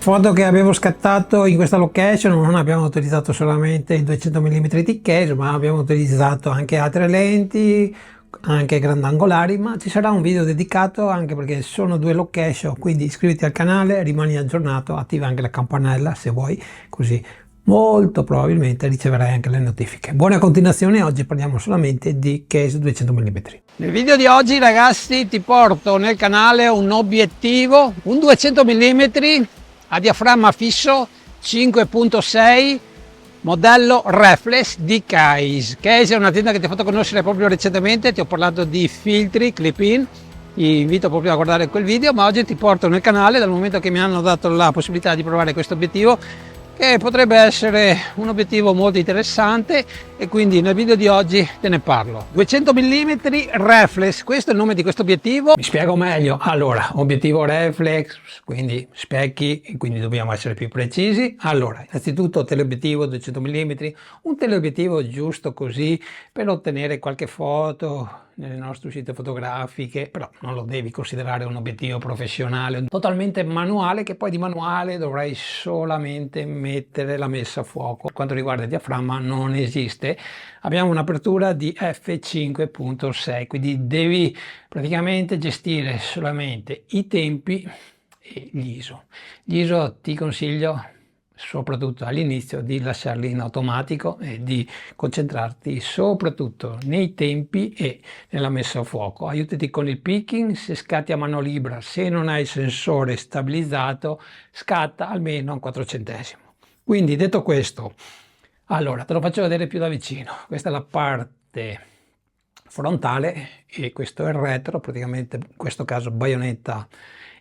foto che abbiamo scattato in questa location non abbiamo utilizzato solamente il 200 mm di case, ma abbiamo utilizzato anche altre lenti, anche grandangolari, ma ci sarà un video dedicato anche perché sono due location, quindi iscriviti al canale, rimani aggiornato, attiva anche la campanella se vuoi, così molto probabilmente riceverai anche le notifiche. Buona continuazione. Oggi parliamo solamente di case 200 mm. Nel video di oggi, ragazzi, ti porto nel canale un obiettivo, un 200 mm a diaframma fisso 5.6 modello reflex di Case. Case è un'azienda che ti ho fatto conoscere proprio recentemente, ti ho parlato di filtri clip-in, ti invito proprio a guardare quel video, ma oggi ti porto nel canale dal momento che mi hanno dato la possibilità di provare questo obiettivo, che potrebbe essere un obiettivo molto interessante, e quindi nel video di oggi te ne parlo. 200 mm reflex, questo è il nome di questo obiettivo. Mi spiego meglio. Allora, obiettivo reflex, quindi specchi, e quindi dobbiamo essere più precisi. Allora, innanzitutto teleobiettivo 200 mm, un teleobiettivo giusto così per ottenere qualche foto nelle nostre uscite fotografiche, però non lo devi considerare un obiettivo professionale, totalmente manuale, che poi di manuale dovrai solamente mettere la messa a fuoco. Per quanto riguarda il diaframma non esiste, abbiamo un'apertura di f5.6, quindi devi praticamente gestire solamente i tempi e gli ISO. Gli ISO ti consiglio soprattutto all'inizio di lasciarli in automatico e di concentrarti soprattutto nei tempi e nella messa a fuoco. Aiutati con il picking, se scatti a mano libera, se non hai il sensore stabilizzato, scatta almeno un 400°. Quindi, detto questo, allora te lo faccio vedere più da vicino. Questa è la parte frontale e questo è il retro, praticamente in questo caso baionetta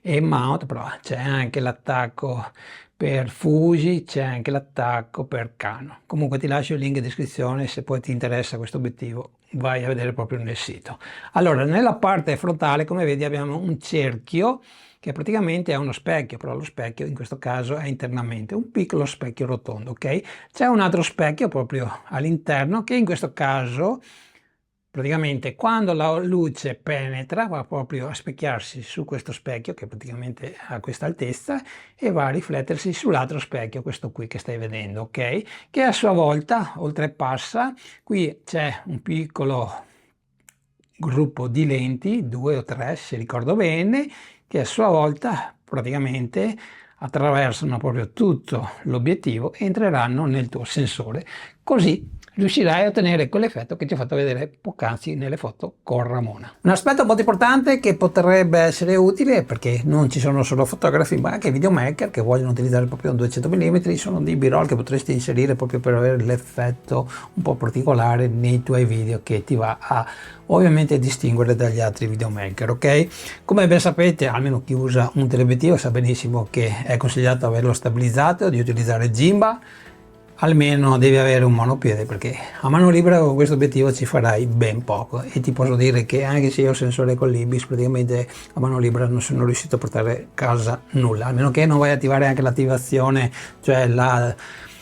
e mount, però c'è anche l'attacco per Fuji, c'è anche l'attacco per Canon. Comunque ti lascio il link in descrizione, se poi ti interessa questo obiettivo vai a vedere proprio nel sito. Allora, nella parte frontale, come vedi, abbiamo un cerchio che praticamente è uno specchio, però lo specchio in questo caso è internamente, un piccolo specchio rotondo, ok? C'è un altro specchio proprio all'interno che in questo caso praticamente quando la luce penetra va proprio a specchiarsi su questo specchio che praticamente ha questa altezza e va a riflettersi sull'altro specchio, questo qui che stai vedendo, ok? Che a sua volta oltrepassa, qui c'è un piccolo gruppo di lenti, 2 o 3 se ricordo bene, che a sua volta praticamente attraversano proprio tutto l'obiettivo e entreranno nel tuo sensore, così riuscirai a ottenere quell'effetto che ti ho fatto vedere poc'anzi nelle foto con Ramona. Un aspetto molto importante che potrebbe essere utile, perché non ci sono solo fotografi ma anche videomaker che vogliono utilizzare proprio un 200 mm, sono dei b-roll che potresti inserire proprio per avere l'effetto un po' particolare nei tuoi video, che ti va a ovviamente distinguere dagli altri videomaker, ok? Come ben sapete, almeno chi usa un teleobiettivo sa benissimo che è consigliato averlo stabilizzato, di utilizzare Gimba. Almeno devi avere un monopiede, perché a mano libera con questo obiettivo ci farai ben poco, e ti posso dire che anche se io ho il sensore con l'Ibis, praticamente a mano libera non sono riuscito a portare a casa nulla, a meno che non vai a attivare anche l'attivazione, cioè la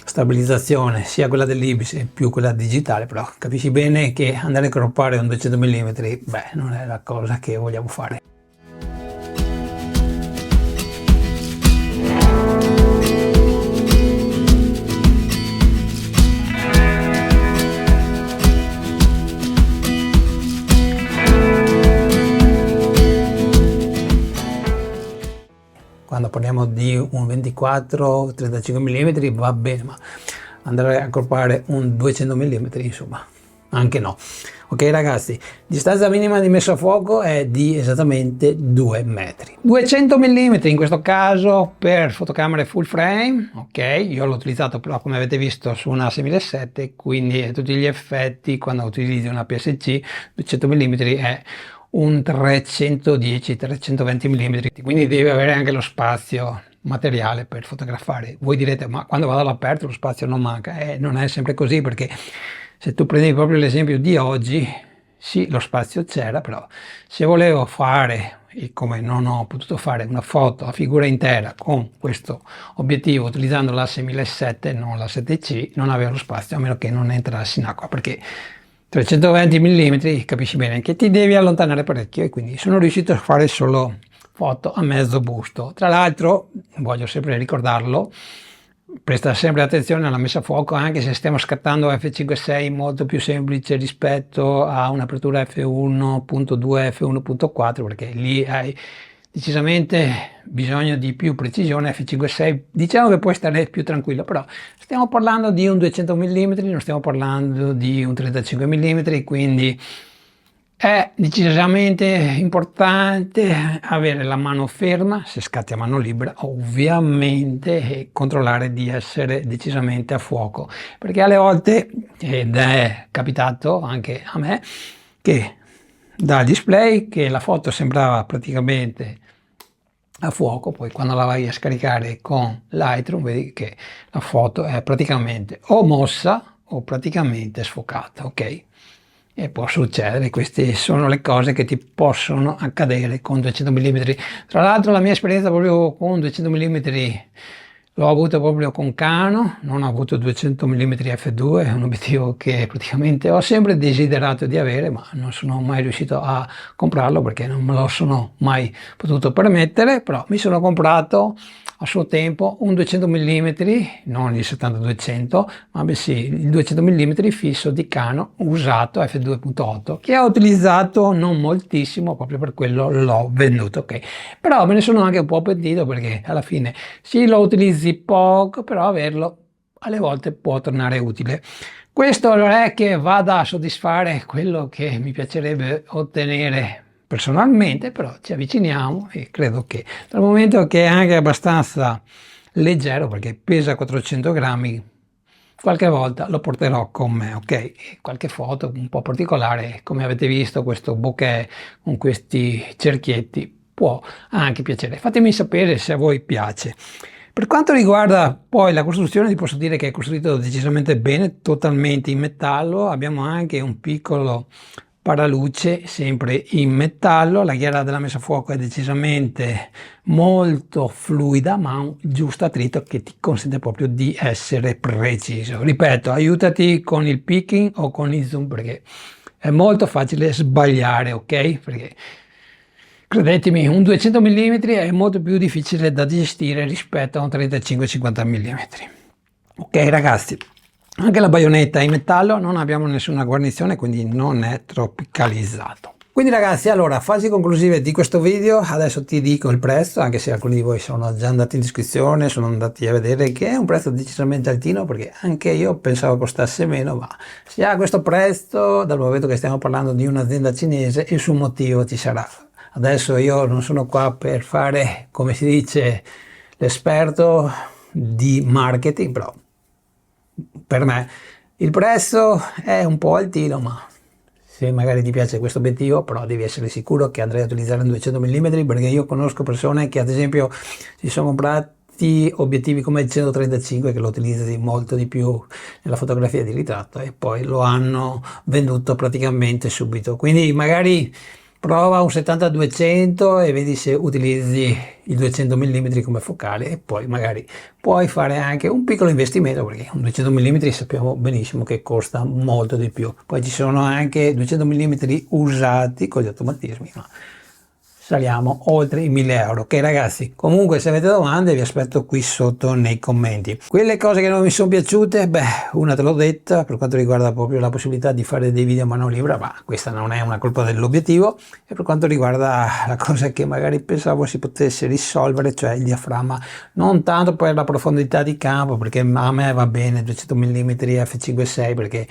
stabilizzazione, sia quella dell'Ibis e più quella digitale. Però capisci bene che andare a croppare un 200 mm, beh, non è la cosa che vogliamo fare. Quando parliamo di un 24-35 mm va bene, ma andare a croppare un 200 mm, insomma, anche no. Ok ragazzi, distanza minima di messa a fuoco è di esattamente 2 metri. 200 mm in questo caso per fotocamere full frame, ok? Io l'ho utilizzato però, come avete visto, su una 6007, quindi a tutti gli effetti quando utilizzi una PSC 200 mm è un 310-320 mm, quindi devi avere anche lo spazio materiale per fotografare. Voi direte, ma quando vado all'aperto lo spazio non manca? Non è sempre così, perché se tu prendi proprio l'esempio di oggi, sì, lo spazio c'era, però se volevo fare, e come non ho potuto fare, una foto a figura intera con questo obiettivo utilizzando la 6007, non la 7C, non avevo lo spazio, a meno che non entrassi in acqua, perché 320 mm capisci bene che ti devi allontanare parecchio, e quindi sono riuscito a fare solo foto a mezzo busto. Tra l'altro voglio sempre ricordarlo, presta sempre attenzione alla messa a fuoco, anche se stiamo scattando f5.6 molto più semplice rispetto a un'apertura f1.2 f1.4, perché lì hai decisamente bisogno di più precisione. f5.6 diciamo che puoi stare più tranquillo, però stiamo parlando di un 200 mm, non stiamo parlando di un 35 mm, quindi è decisamente importante avere la mano ferma se scatti a mano libera, ovviamente, e controllare di essere decisamente a fuoco, perché alle volte, ed è capitato anche a me, che dal display che la foto sembrava praticamente a fuoco, poi quando la vai a scaricare con Lightroom vedi che la foto è praticamente o mossa o praticamente sfocata, ok? E può succedere, queste sono le cose che ti possono accadere con 200 mm. Tra l'altro la mia esperienza proprio con 200 mm l'ho avuto proprio con Canon, non ho avuto 200 mm f2, è un obiettivo che praticamente ho sempre desiderato di avere, ma non sono mai riuscito a comprarlo perché non me lo sono mai potuto permettere, però mi sono comprato a suo tempo un 200 mm, non il 70-200, ma bensì il 200 mm fisso di Canon usato f2.8, che ho utilizzato non moltissimo, proprio per quello l'ho venduto, ok? Però me ne sono anche un po' pentito, perché alla fine sì, lo utilizzi poco, però averlo alle volte può tornare utile. Questo non è che vada a soddisfare quello che mi piacerebbe ottenere personalmente, però ci avviciniamo e credo che, dal momento che è anche abbastanza leggero, perché pesa 400 grammi, qualche volta lo porterò con me, ok? E qualche foto un po' particolare, come avete visto, questo bokeh con questi cerchietti può anche piacere. Fatemi sapere se a voi piace. Per quanto riguarda poi la costruzione, ti posso dire che è costruito decisamente bene, totalmente in metallo. Abbiamo anche un piccolo paraluce sempre in metallo, la ghiera della messa a fuoco è decisamente molto fluida, ma ha un giusto attrito che ti consente proprio di essere preciso. Ripeto, aiutati con il picking o con il zoom, perché è molto facile sbagliare, ok? Perché credetemi, un 200 mm è molto più difficile da gestire rispetto a un 35-50 mm. Ok ragazzi, anche la baionetta è in metallo, non abbiamo nessuna guarnizione, quindi non è tropicalizzato. Quindi ragazzi, allora, fasi conclusive di questo video, adesso ti dico il prezzo, anche se alcuni di voi sono già andati in descrizione, sono andati a vedere che è un prezzo decisamente altino, perché anche io pensavo costasse meno, ma se ha questo prezzo, dal momento che stiamo parlando di un'azienda cinese, il suo motivo ci sarà. Adesso io non sono qua per fare, come si dice, l'esperto di marketing, però per me il prezzo è un po' altino, ma se magari ti piace questo obiettivo, però devi essere sicuro che andrai a utilizzare un 200 mm, perché io conosco persone che ad esempio si sono comprati obiettivi come il 135, che lo utilizzi molto di più nella fotografia di ritratto, e poi lo hanno venduto praticamente subito. Quindi magari prova un 70-200 e vedi se utilizzi il 200 mm come focale, e poi magari puoi fare anche un piccolo investimento, perché un 200 mm sappiamo benissimo che costa molto di più. Poi ci sono anche 200 mm usati con gli automatismi, ma saliamo oltre i 1000 euro. Ok ragazzi, comunque se avete domande vi aspetto qui sotto nei commenti. Quelle cose che non mi sono piaciute, beh, una te l'ho detta, per quanto riguarda proprio la possibilità di fare dei video a mano libera, ma questa non è una colpa dell'obiettivo. E per quanto riguarda la cosa che magari pensavo si potesse risolvere, cioè il diaframma, non tanto per la profondità di campo, perché a me va bene 200 mm f5.6, perché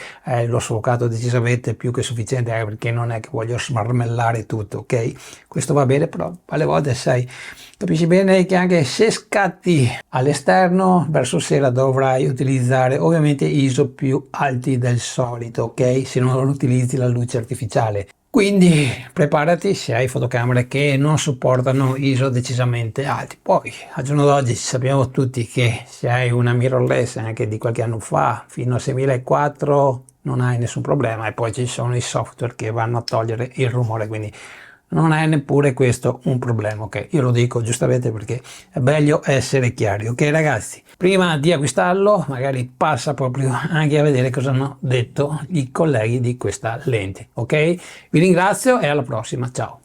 l'ho sfocato decisamente più che sufficiente, perché non è che voglio smarmellare tutto, ok? Questo va bene, però alle volte sai, capisci bene che anche se scatti all'esterno, verso sera dovrai utilizzare ovviamente ISO più alti del solito, ok? Se non utilizzi la luce artificiale. Quindi preparati se hai fotocamere che non supportano ISO decisamente alti. Poi al giorno d'oggi sappiamo tutti che se hai una mirrorless anche di qualche anno fa, fino a 6004, non hai nessun problema, e poi ci sono i software che vanno a togliere il rumore, quindi non è neppure questo un problema, ok? Io lo dico giustamente perché è meglio essere chiari, ok ragazzi? Prima di acquistarlo magari passa proprio anche a vedere cosa hanno detto i colleghi di questa lente, ok? Vi ringrazio e alla prossima, ciao!